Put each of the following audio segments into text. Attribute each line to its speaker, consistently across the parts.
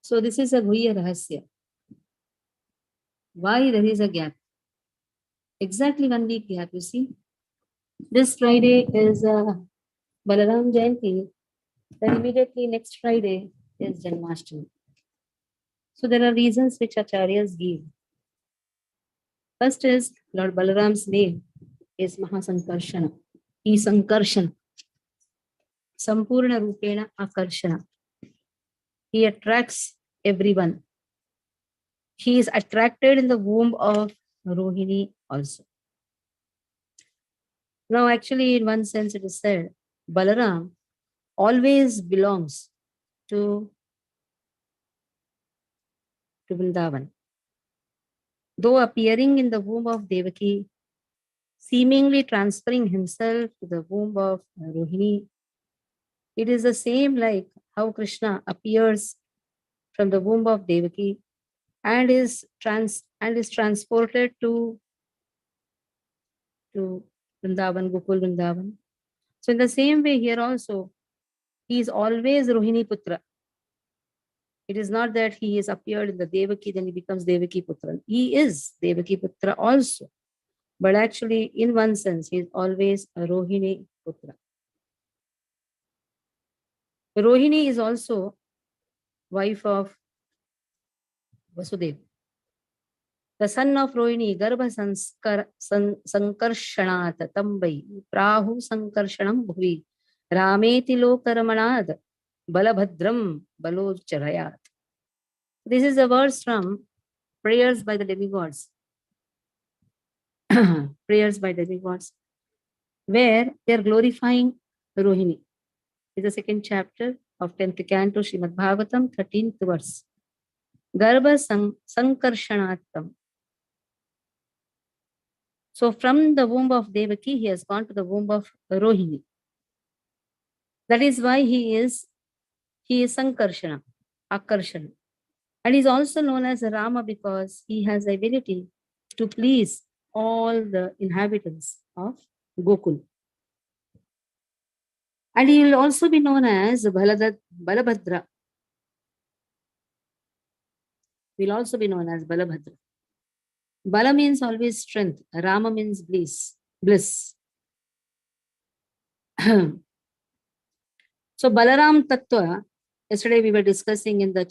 Speaker 1: So this is a Guhya Rahasya. Why there is a gap? Exactly 1 week gap, you see. This Friday is Balaram Jayanti. Then immediately next Friday is Janmashtami. So there are reasons which Acharyas give. First is Lord Balaram's name is Mahasankarshana. He is Sankarshana. Sampurna Rupena Akarshana. He attracts everyone. He is attracted in the womb of Rohini also. Now, actually, in one sense, it is said Balaram always belongs to Vrindavan. Though appearing in the womb of Devaki, seemingly transferring himself to the womb of Rohini, it is the same like how Krishna appears from the womb of Devaki and is transported to Vrindavan, Gokul Vrindavan. So in the same way here also, he is always Rohini Putra. It is not that he is appeared in the Devaki, then he becomes Devaki Putra. He is Devaki Putra also. But actually, in one sense, he is always a Rohini Putra. Rohini is also wife of Vasudeva. The son of Rohini, Garbha Sankarshanat Tambai, Prahu Sankarshanam Bhuvi, Rameti Lokaramanad, Balabhadram Balocharayat. This is a verse from prayers by the demigods. Prayers by demigods, where they are glorifying Rohini. It's the second chapter of 10th canto, Srimad Bhagavatam, 13th verse. Garbha Sankarshanatam. So from the womb of Devaki, he has gone to the womb of Rohini. That is why he is Sankarshana, Akarshana. And he is also known as Rama because he has the ability to please all the inhabitants of Gokul. And he will also be known as Balabhadra. Will also be known as Balabhadra. Bala means always strength. Rama means bliss. So Balaram Tattva, yesterday we were discussing in the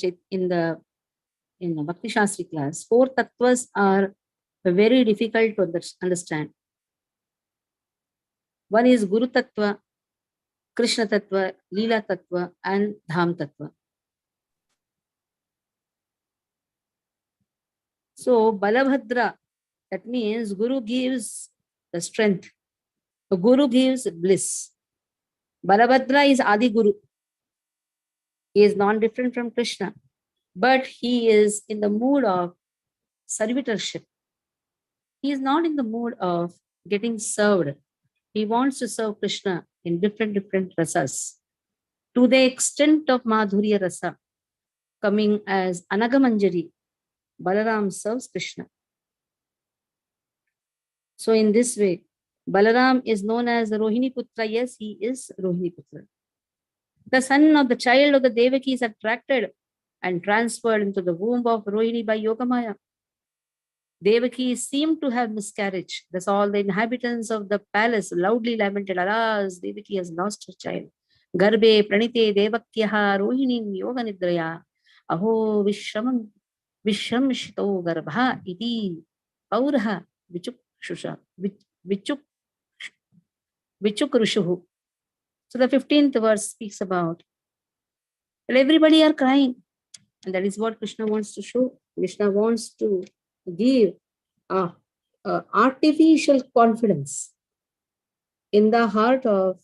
Speaker 1: Bhakti Shastri class, 4 tattvas are very difficult to understand. One is Guru Tattva, Krishna Tattva, Leela Tattva, and Dham Tattva. So Balabhadra, that means Guru gives the strength. The Guru gives bliss. Balabhadra is Adi Guru. He is non-different from Krishna, but he is in the mood of servitorship. He is not in the mood of getting served. He wants to serve Krishna in different rasas. To the extent of Madhurya Rasa, coming as Anagamanjari, Balaram serves Krishna. So in this way, Balaram is known as the Rohini Putra. Yes, he is Rohini Putra. The son of the child of the Devaki is attracted and transferred into the womb of Rohini by Yogamaya. Devaki seemed to have miscarriage. Thus all the inhabitants of the palace loudly lamented, alas, Devaki has lost her child. Garbe pranite devakyaha rohinim yoga nidraya aho vishramshito garbha iti pauraha vichukrushuhu. So the 15th verse speaks about, well, everybody are crying. And that is what Krishna wants to show. Krishna wants to give artificial confidence in the heart of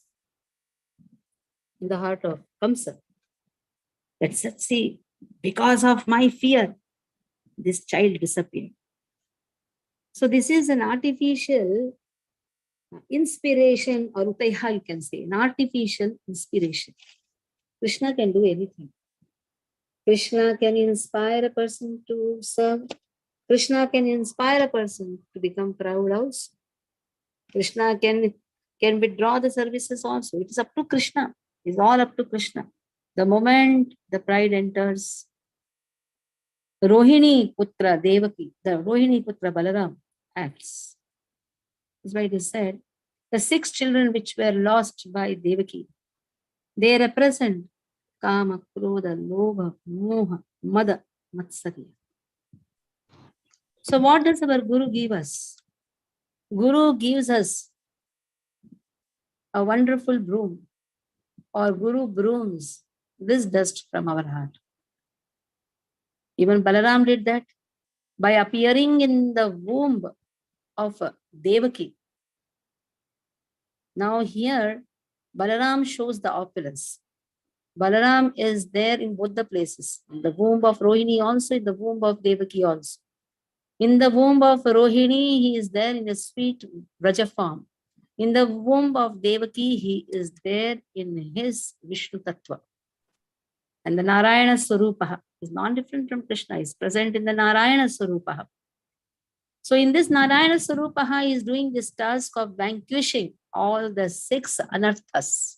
Speaker 1: Kamsa. Let's see, because of my fear, this child disappeared. So this is an artificial inspiration, or utaiha you can say, an artificial inspiration. Krishna can do anything. Krishna can inspire a person to serve. Krishna can inspire a person to become proud also. Krishna can withdraw the services also. It is up to Krishna. It is all up to Krishna. The moment the pride enters, Rohini Putra Devaki, the Rohini Putra Balaram acts. That's why it is said, the 6 children which were lost by Devaki, they represent Kama, Krodha, Lobha, Moha, Mada, Matsarya. So what does our Guru give us? Guru gives us a wonderful broom, or Guru brooms this dust from our heart. Even Balaram did that by appearing in the womb of Devaki. Now here, Balaram shows the opulence. Balaram is there in both the places, in the womb of Rohini also, in the womb of Devaki also. In the womb of Rohini, he is there in a sweet Vraja form. In the womb of Devaki, he is there in his Vishnu Tattva. And the Narayana Swarupaha is not different from Krishna, is present in the Narayana Swarupaha. So in this Narayana Swarupaha, he is doing this task of vanquishing all the 6 anarthas.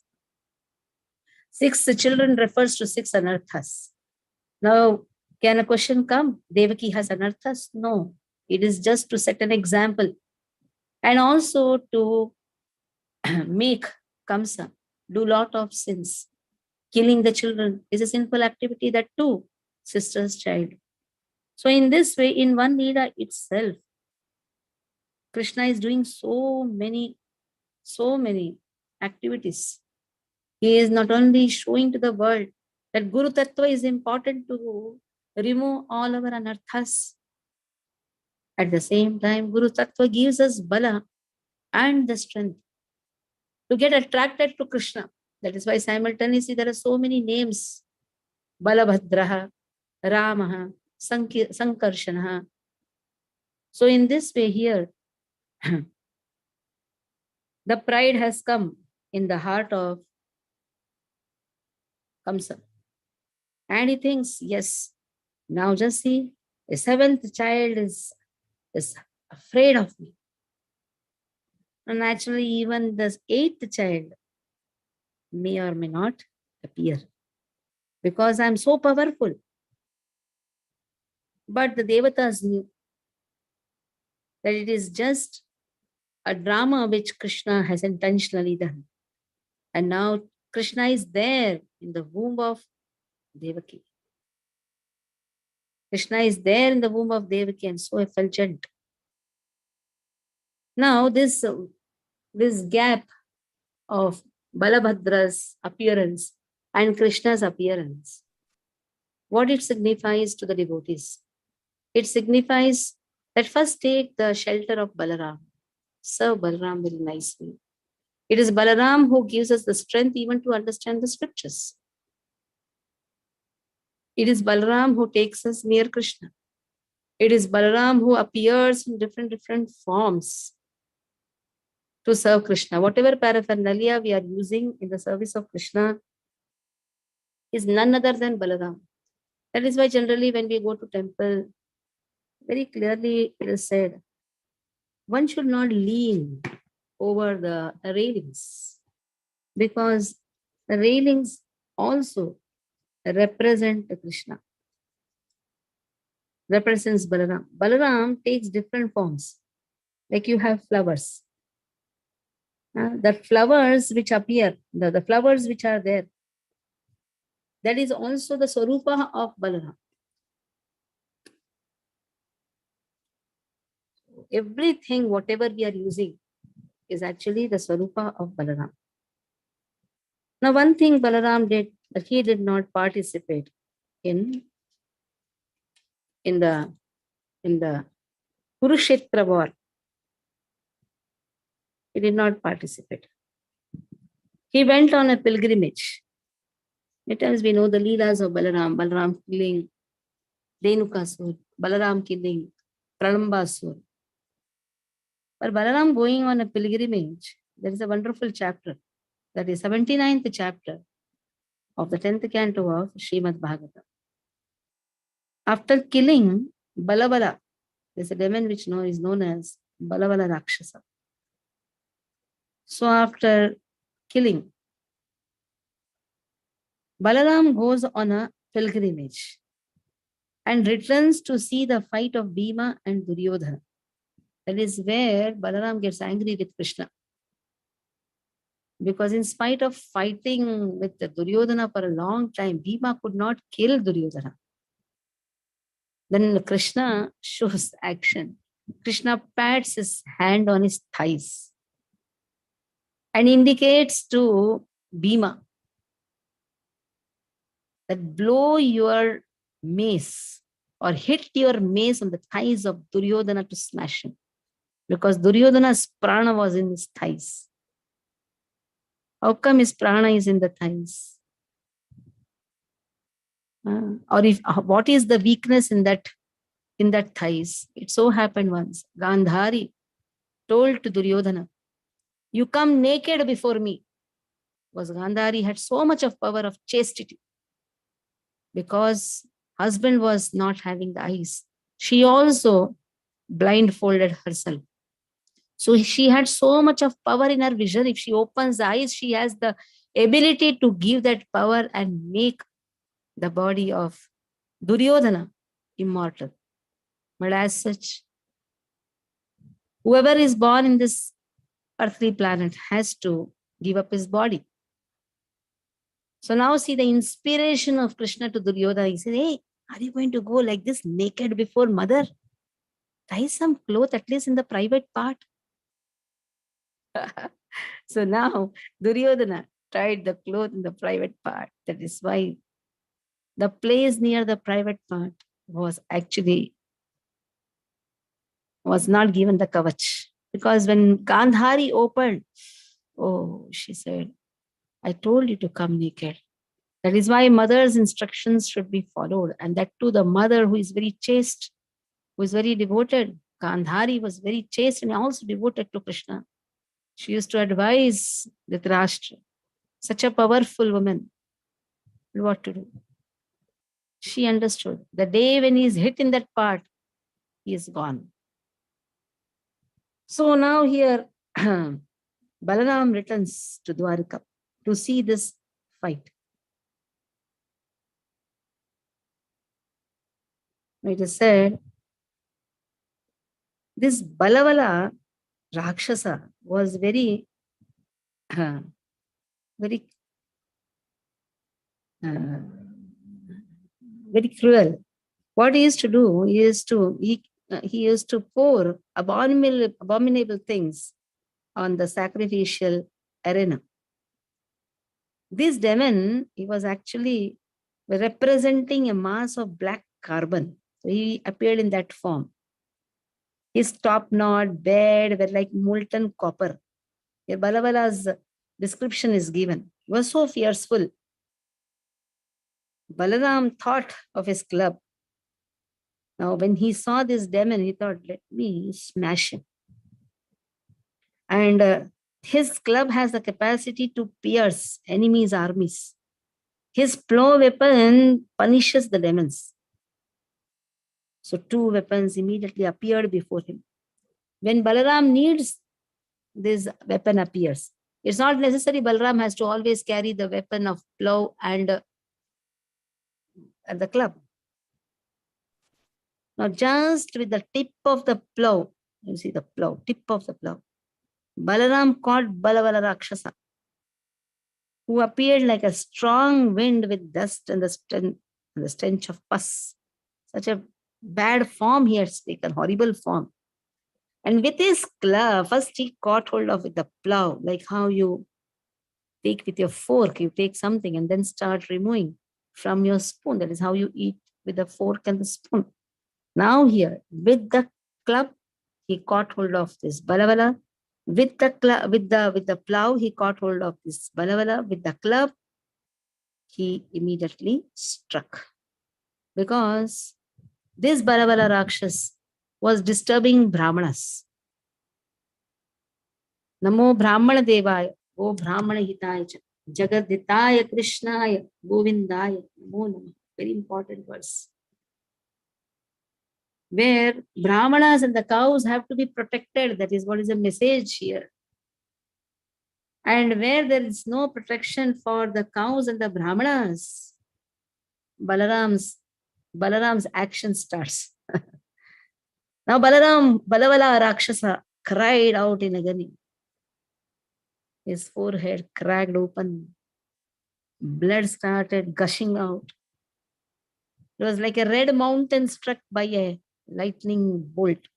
Speaker 1: 6 children refers to 6 anarthas. Now, can a question come? Devaki has anarthas? No. It is just to set an example. And also to make Kamsa do lot of sins. Killing the children is a sinful activity, that too, sister's child. So in this way, in one Leela itself, Krishna is doing so many activities. He is not only showing to the world that Guru Tattva is important to remove all our anarthas. At the same time, Guru Tattva gives us bala and the strength to get attracted to Krishna. That is why simultaneously there are so many names. Balabhadraha, Ramaha, Sankarshanaha. So in this way here, the pride has come in the heart of Kamsa. And he thinks, yes, now just see, the 7th child is afraid of me. And naturally, even the 8th child may or may not appear because I'm so powerful. But the Devatas knew that it is just a drama which Krishna has intentionally done. And now Krishna is there in the womb of Devaki. Krishna is there in the womb of Devaki and so effulgent. Now this gap of Balabhadra's appearance and Krishna's appearance, what it signifies to the devotees? It signifies that first take the shelter of Balaram. Serve Balaram very nicely. It is Balaram who gives us the strength even to understand the scriptures. It is Balaram who takes us near Krishna. It is Balaram who appears in different forms to serve Krishna. Whatever paraphernalia we are using in the service of Krishna is none other than Balaram. That is why generally when we go to temple, very clearly it is said, one should not lean over the railings because the railings also represent Krishna, represents Balaram. Balaram takes different forms. Like you have flowers. The flowers which appear, the flowers which are there, that is also the Swarupa of Balaram. Everything, whatever we are using, is actually the Swarupa of Balaram. Now, one thing Balaram did, that he did not participate in the Kurukshetra war. He did not participate. He went on a pilgrimage. Many times we know the Leelas of Balaram, Balaram killing Dhenukasur, Balaram killing Pralambasur. But Balaram going on a pilgrimage, there is a wonderful chapter, that is 79th chapter of the 10th canto of Srimad Bhagavatam. After killing Balabala, there's a demon which is known as Balabala Rakshasa. So after killing, Balaram goes on a pilgrimage. and returns to see the fight of Bhima and Duryodhana. That is where Balaram gets angry with Krishna. Because in spite of fighting with the Duryodhana for a long time, Bhima could not kill Duryodhana. Then Krishna shows action. Krishna pats his hand on his thighs and indicates to Bhima that blow your mace or hit your mace on the thighs of Duryodhana to smash him. Because Duryodhana's prana was in his thighs. How come his prana is in the thighs? Or if what is the weakness in that thighs? It so happened once, Gandhari told to Duryodhana, "You come naked before me." Because Gandhari had so much of power of chastity. Because husband was not having the eyes, she also blindfolded herself. So she had so much of power in her vision. If she opens the eyes, she has the ability to give that power and make the body of Duryodhana immortal. But as such, whoever is born in this earthly planet has to give up his body. So now see the inspiration of Krishna to Duryodhana. He says, "Hey, are you going to go like this naked before mother? Tie some cloth at least in the private part." So now Duryodhana tied the cloth in the private part. That is why the place near the private part was not given the kavach. Because when Gandhari opened, oh, she said, "I told you to come naked." That is why mother's instructions should be followed. And that too, the mother who is very chaste, who is very devoted. Gandhari was very chaste and also devoted to Krishna. She used to advise Dhritarashtra, such a powerful woman, what to do. She understood. The day when he is hit in that part, he is gone. So now here, Balaram returns to Dwarka to see this fight. It is said, this Balavala Rakshasa was very, very, very cruel. What he used to do he used to pour abominable things on the sacrificial arena. This demon, he was actually representing a mass of black carbon. So he appeared in that form. His top knot, bed were like molten copper. Here Balavala's description is given. He was so fearful. Balaram thought of his club. Now, when he saw this demon, he thought, "Let me smash him." And his club has the capacity to pierce enemies' armies. His plow weapon punishes the demons. So two weapons immediately appeared before him. When Balaram needs, this weapon appears. It's not necessary Balaram has to always carry the weapon of plow and the club. Now, just with the tip of the plow, you see the plow, tip of the plow, Balaram caught Balavala Rakshasa, who appeared like a strong wind with dust and the stench of pus. Such a bad form he has taken, horrible form. And with his club, first he caught hold of with the plow, like how you take with your fork, you take something and then start removing from your spoon. That is how you eat with the fork and the spoon. Now here, with the club, he caught hold of this Balavala. With the plow, he caught hold of this Balavala. With the club, he immediately struck. Because this Balavala Rakshas was disturbing Brahmanas. Namo Brahmana Devaya, O Brahmana Hitaya, Jagaditaya Krishnaya, Govindaya, Namo Namah. Very important verse. Where Brahmanas and the cows have to be protected. That is what is the message here. And where there is no protection for the cows and the Brahmanas, Balaram's Balaram's action starts. Now Balaram, Balavala Rakshasa, cried out in agony. His forehead cracked open. Blood started gushing out. It was like a red mountain struck by a lightning bolt.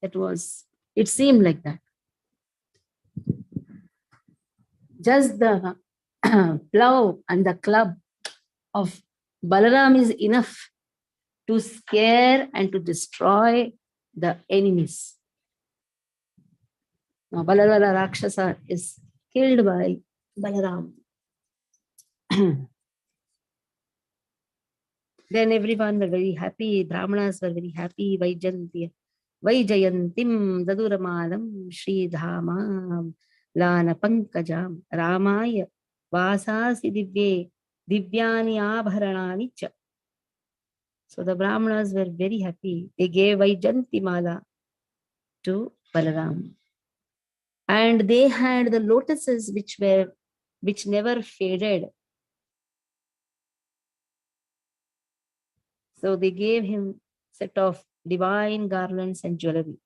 Speaker 1: It seemed like that. Just the plow and the club of Balaram is enough to scare and to destroy the enemies. Now, Balavala Rakshasa is killed by Balaram. Then everyone were very happy. Brahmanas were very happy. Vaijayantim Daduramalam Shri Dhamam Lana Pankajam Ramaya Vasasi Divye Divyani Abharanani Cha. So the Brahmanas were very happy. They gave Vaijantimala to Balaram. And they had the lotuses which never faded. So they gave him set of divine garlands and jewelry.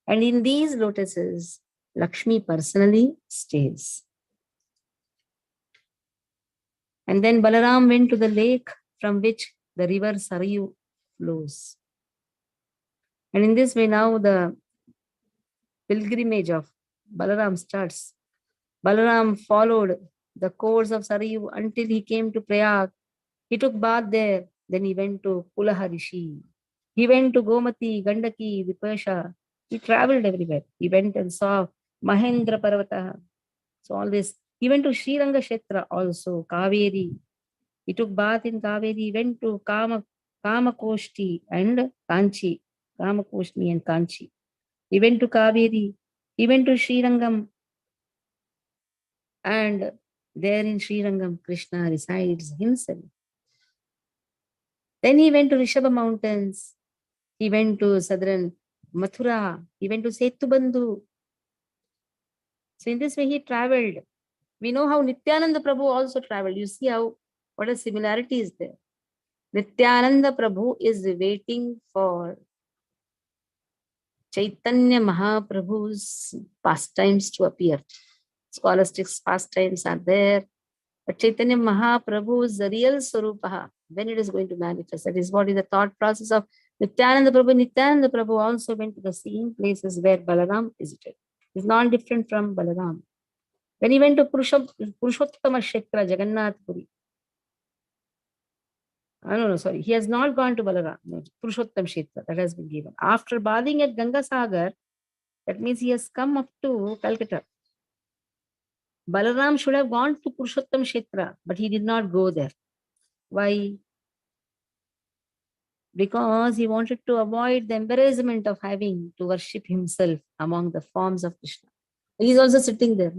Speaker 1: And in these lotuses, Lakshmi personally stays. And then Balaram went to the lake from which the river Sarayu flows. And in this way now the pilgrimage of Balaram starts. Balaram followed the course of Sarayu until he came to Prayag. He took bath there. Then he went to Pulaharishi. He went to Gomati, Gandaki, Vipasha. He traveled everywhere. He went and saw Mahendra Parvata. So all this. He went to Sriranga Kshetra also, Kaveri. He took bath in Kaveri. He went to Kamakoshti and Kanchi. Kamakoshti and Kanchi. He went to Kaveri. He went to Srirangam. And there in Srirangam, Krishna resides himself. Then he went to Rishabha Mountains. He went to southern Mathura. He went to Setubandhu. So in this way he traveled. We know how Nityananda Prabhu also traveled. You see what a similarity is there. Nityananda Prabhu is waiting for Chaitanya Mahaprabhu's pastimes to appear. Scholastic pastimes are there. But Chaitanya Mahaprabhu's real Swarupa, when it is going to manifest, that is what is the thought process of Nityananda Prabhu. Nityananda Prabhu also went to the same places where Balaram visited. It's not different from Balaram. When he went to Purushottama Kshetra, Jagannath Puri. Sorry. He has not gone to Balaram. No, Purushottam Kshetra, that has been given. After bathing at Ganga Sagar, that means he has come up to Calcutta. Balaram should have gone to Purushottam Kshetra, but he did not go there. Why? Because he wanted to avoid the embarrassment of having to worship himself among the forms of Krishna. He is also sitting there.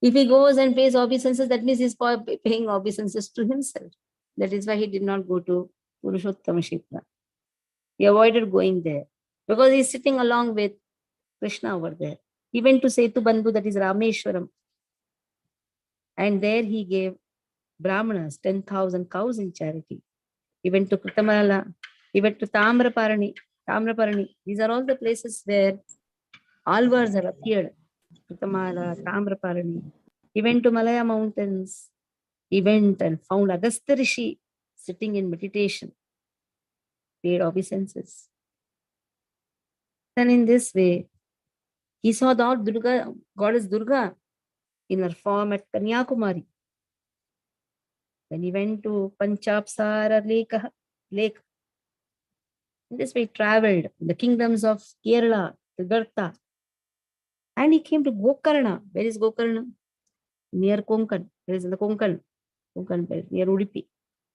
Speaker 1: If he goes and pays obeisances, that means he is paying obeisances to himself. That is why he did not go to Purushottama Kshetra. He avoided going there because he is sitting along with Krishna over there. He went to Setubandhu, that is Rameshwaram. And there he gave Brahmanas 10,000 cows in charity. He went to Kritamala. He went to Tamraparani. These are all the places where alvars have appeared. Kritamala, Tamraparani. He went to Malaya mountains. He went and found Agastya Rishi sitting in meditation. Paid obeisances. Then in this way, he saw the goddess Durga in her form at Kanyakumari. When he went to Panchapsara Lake, in this way he traveled in the kingdoms of Kerala, Trigarta, and he came to Gokarna. Where is Gokarna? Near Konkan. Where is in the Konkan? Konkan, near Udupi.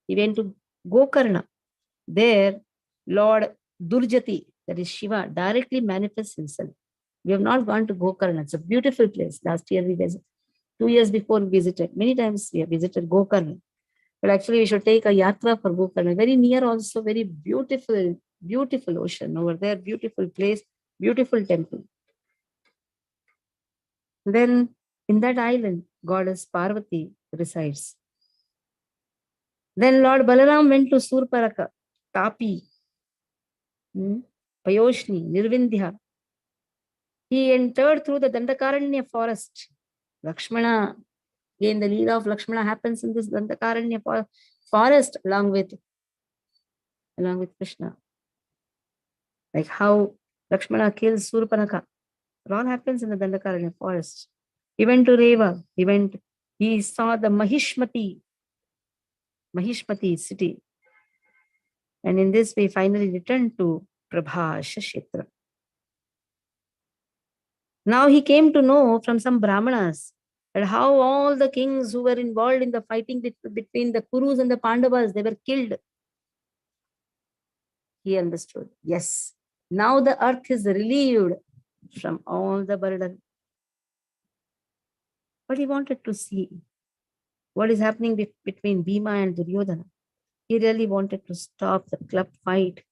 Speaker 1: He went to Gokarna. There, Lord Durjati, that is Shiva, directly manifests himself. We have not gone to Gokarna. It's a beautiful place. Last year we visited. 2 years before we visited. Many times we have visited Gokarna. But actually we should take a yatra for Gokarna. Very near also, very beautiful, beautiful ocean over there. Beautiful place, beautiful temple. Then in that island, goddess Parvati resides. Then Lord Balaram went to Surparaka. Tapi, Payoshni, Nirvindhya. He entered through the Dandakaranya forest. Lakshmana, again the leela of Lakshmana happens in this Dandakaranya forest along with Krishna. Like how Lakshmana kills Surpanaka. It all happens in the Dandakaranya forest. He went to Reva. He saw the Mahishmati city. And in this way, finally returned to Prabhasha Kshetra. Now he came to know from some Brahmanas that how all the kings who were involved in the fighting between the Kurus and the Pandavas, they were killed. He understood. Yes, now the earth is relieved from all the burden. But he wanted to see what is happening between Bhima and Duryodhana. He really wanted to stop the club fight.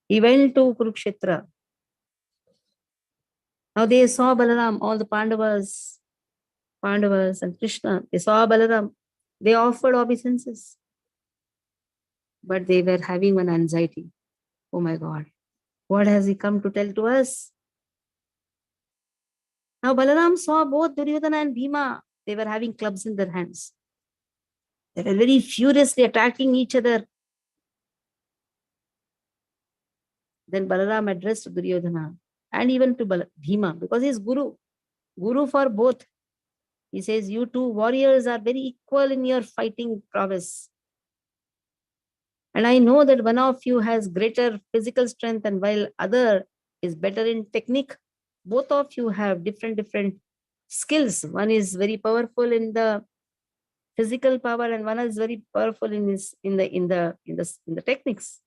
Speaker 1: He went to Kurukshetra. Now they saw Balaram, all the Pandavas and Krishna. They saw Balaram. They offered obeisances. But they were having one anxiety. Oh my God, what has he come to tell to us? Now Balaram saw both Duryodhana and Bhima. They were having clubs in their hands. They were very furiously attacking each other. Then Balaram addressed Duryodhana and even to Bhima, because he is Guru for both. He says, you two warriors are very equal in your fighting prowess. And I know that one of you has greater physical strength, and while other is better in technique. Both of you have different skills. One is very powerful in the physical power, and one is very powerful in the techniques.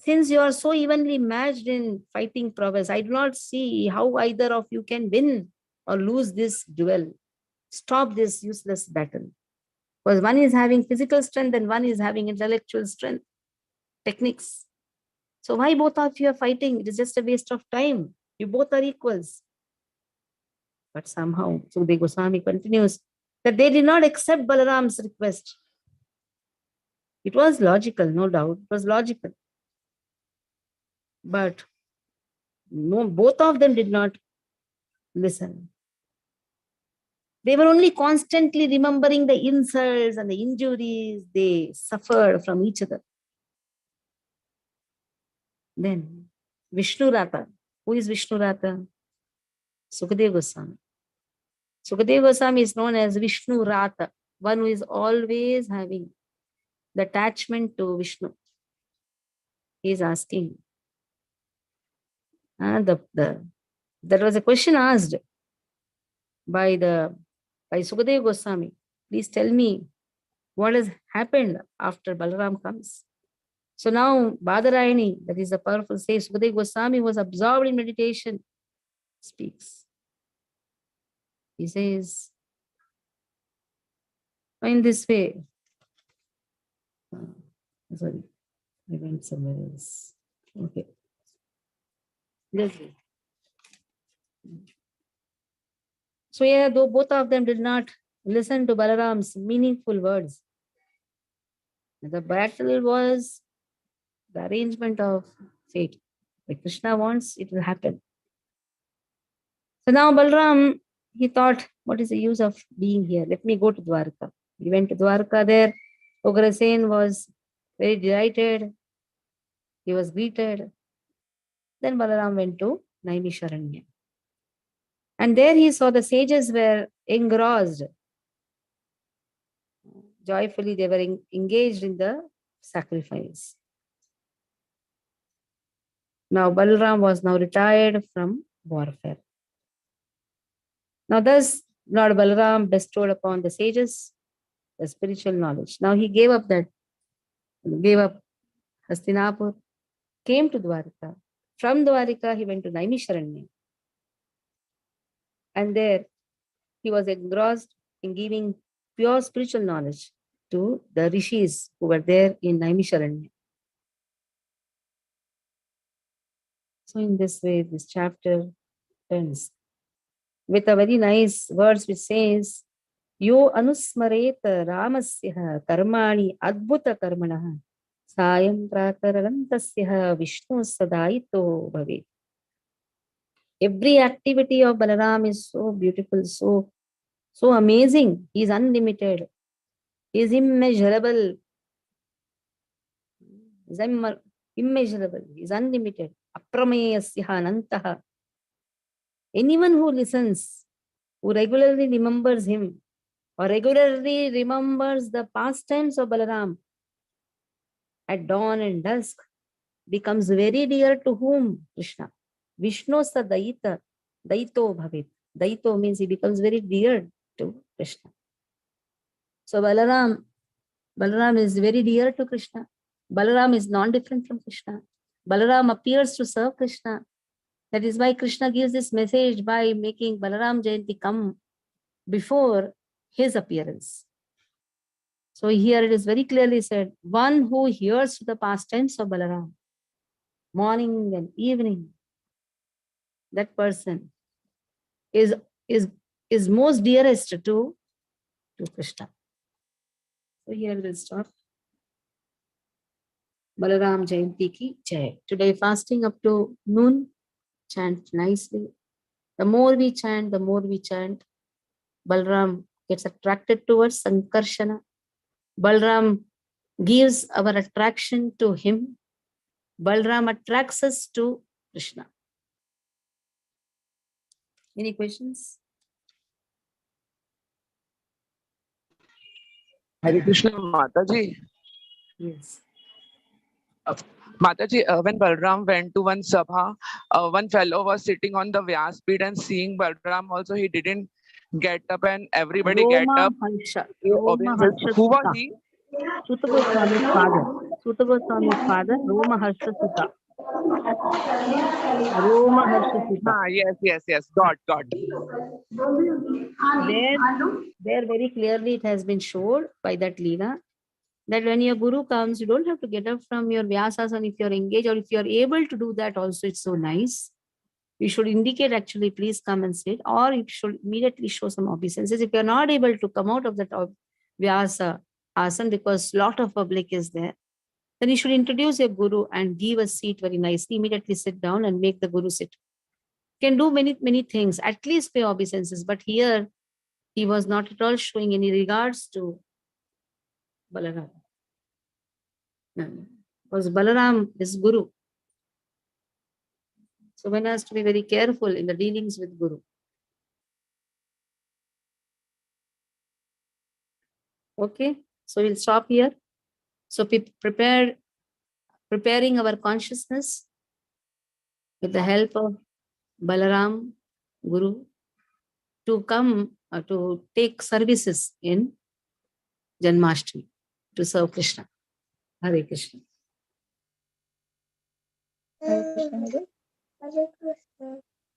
Speaker 1: Since you are so evenly matched in fighting prowess, I do not see how either of you can win or lose this duel. Stop this useless battle. Because one is having physical strength and one is having intellectual strength, techniques. So why both of you are fighting? It is just a waste of time. You both are equals. But somehow, Sukadeva Goswami continues that they did not accept Balaram's request. It was logical, no doubt. It was logical. But no, both of them did not listen. They were only constantly remembering the insults and the injuries they suffered from each other. Then Vishnu Rata. Who is Vishnu Rata? Sukadeva Goswami. Sukadeva Goswami is known as Vishnu Rata, one who is always having the attachment to Vishnu. He is asking. There was a question asked by Sukadeva Goswami. Please tell me what has happened after Balaram comes. So now Badarayani, that is the powerful says, Sukadeva Goswami was absorbed in meditation, speaks. He says, in this way, sorry, I went somewhere else. Okay. Yes. So yeah, though both of them did not listen to Balaram's meaningful words, the battle was the arrangement of fate. If Krishna wants, it will happen. So now Balaram, he thought, what is the use of being here? Let me go to Dwarka. He went to Dwarka there. Ugrasen was very delighted. He was greeted. Then Balaram went to Naimisharanya. And there he saw the sages were engrossed. Joyfully, they were engaged in the sacrifice. Now Balaram was now retired from warfare. Now thus Lord Balaram bestowed upon the sages the spiritual knowledge. Now he gave up Hastinapur, came to Dwarika. From Dwarika, he went to Naimisharanya. And there he was engrossed in giving pure spiritual knowledge to the rishis who were there in Naimisharanya. So in this way, this chapter ends with a very nice words which says, Yo anusmareta ramasya karmani adbhuta karmanaha Sayam prakaranam tasya Vishnu sadaito bhavet. Every activity of Balaram is so beautiful, so amazing. He is unlimited. He is immeasurable. He is immeasurable. He is unlimited. Aprameyasya anantaha. Anyone who listens, who regularly remembers him, or regularly remembers the pastimes of Balaram at dawn and dusk, becomes very dear to whom? Krishna. Vishnu sa daita, daito bhavit. Daito means he becomes very dear to Krishna. So Balaram is very dear to Krishna. Balaram is non-different from Krishna. Balaram appears to serve Krishna. That is why Krishna gives this message by making Balaram Jayanti come before his appearance. So here it is very clearly said, one who hears the pastimes of Balaram, morning and evening, that person is most dearest to Krishna. So here we'll stop. Balaram Jayanti ki jai. Today fasting up to noon, chant nicely. The more we chant, Balaram gets attracted towards Sankarshana. Balaram gives our attraction to him. Balaram attracts us to Krishna. Any questions?
Speaker 2: Hare Krishna, Mataji.
Speaker 1: Yes.
Speaker 2: Mataji, when Balram went to one sabha, one fellow was sitting on the Vyaspeed and seeing Balram also, he didn't get up and everybody get
Speaker 1: Roma
Speaker 2: up.
Speaker 1: Harsha.
Speaker 2: Obeying
Speaker 1: Roma
Speaker 2: this.
Speaker 1: Harsha
Speaker 2: Who was
Speaker 1: Sutta.
Speaker 2: he?
Speaker 1: Sutta Goswami's father. Sutta Goswami's father, Roma Harsha Sutta. Roma Harsha Sutta.
Speaker 2: Yes. Got.
Speaker 1: There very clearly it has been showed by that Leela that when your guru comes, you don't have to get up from your Vyasasana if you're engaged, or if you're able to do that also, it's so nice. You should indicate actually, please come and sit, or you should immediately show some obeisances. If you're not able to come out of that Vyasa asana because lot of public is there, then you should introduce your guru and give a seat very nicely, immediately sit down and make the guru sit. You can do many things, at least pay obeisances. But here, he was not at all showing any regards to Balaram. Because Balaram is Guru. So one has to be very careful in the dealings with Guru. Okay, so we'll stop here. So preparing our consciousness with the help of Balaram Guru to come to take services in Janmashtami to serve Krishna. Hare Krishna.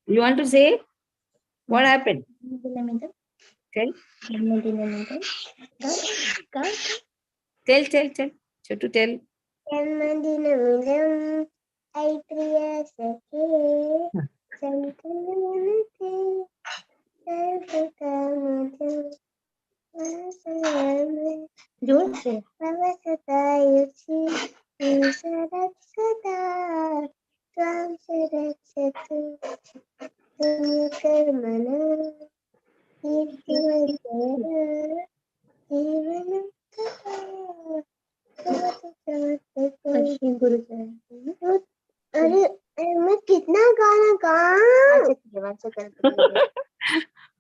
Speaker 1: You want to say? What happened? Tell. Tell. To tell.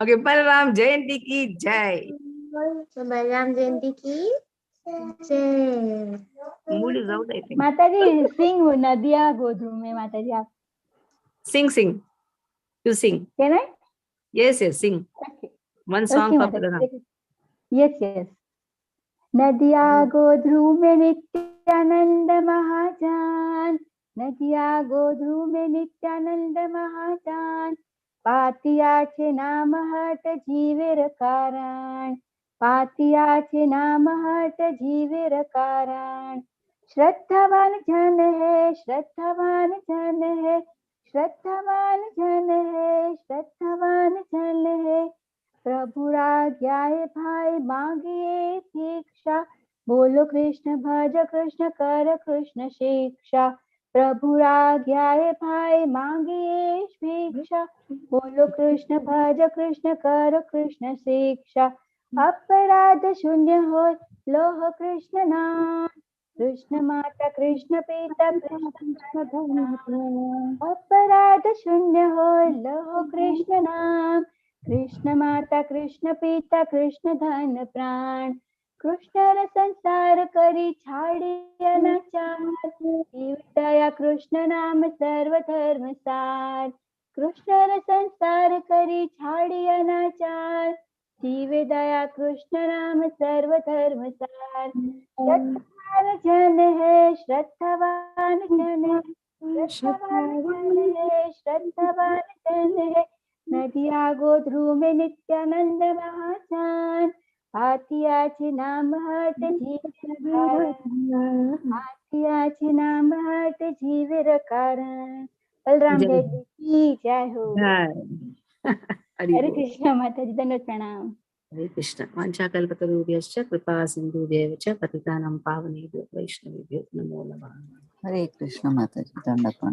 Speaker 1: Okay, Balaram Jayanti ki jai.
Speaker 3: Balaram Jayanti ki jai.
Speaker 1: Mood is out, I think.
Speaker 3: Mataji, sing Nadia Godhru mein, Mataji. Aap.
Speaker 1: Sing. You sing.
Speaker 3: Can I?
Speaker 1: Yes, sing.
Speaker 3: Okay.
Speaker 1: One song for
Speaker 3: Mataji.
Speaker 1: Balaram.
Speaker 3: Yes. Nadia Godhru mein Nityanand Mahajan. Nadia Godhru mein Nityanand Mahajan. Patiya che naam hat jeevir karan. Patiya che naam hat jeevir karan. श्रद्धावान जन है श्रद्धावान जन है श्रद्धावान जन है श्रद्धावान जन है प्रभु आज्ञाए भाई मांगिए दीक्षा बोलो कृष्ण भज कृष्ण कर कृष्ण शिक्षा, प्रभु आज्ञाए भाई मांगिए भिक्षा। बोलो कृष्ण भज कृष्ण कर कृष्ण शिक्षा, अपराध शून्य हो लोह कृष्ण नाम। कृष्ण माता कृष्ण पिता कृष्ण धन, अपराध शून्य हो लोह कृष्ण नाम। कृष्ण माता कृष्ण पिता कृष्ण धन प्राण, कृष्ण संसार करी छाड़ी अनाचार। जीव दया कृष्ण नाम सर्व धर्म सार, कृष्ण संसार करी छाड़ी अनाचार। जीव दया कृष्ण नाम सर्व धर्म सार। श्रद्धावान जन है श्रद्धावान जन है, श्रद्धावान जन है श्रद्धावान जन है। नदिया गोद्रु में नित्यानंद महाचान, आतियाचे नाम हट जीविर कारण, आतियाचे नाम हट जीविर कारण। बलराम
Speaker 1: जय
Speaker 3: जयंती की जय हो।
Speaker 1: जय हरि
Speaker 3: हरे
Speaker 1: बोल।
Speaker 3: कृष्ण माताजी, दंडवत प्रणाम।
Speaker 1: हरे कृष्ण। वाञ्छाकल्पतरुभ्यश्च कृपा सिन्धुभ्यैव च पतितानां पावनेभ्यो वैष्णवेभ्यो नमो नमः।
Speaker 4: हरे कृष्ण माताजी, दंड प्रणाम।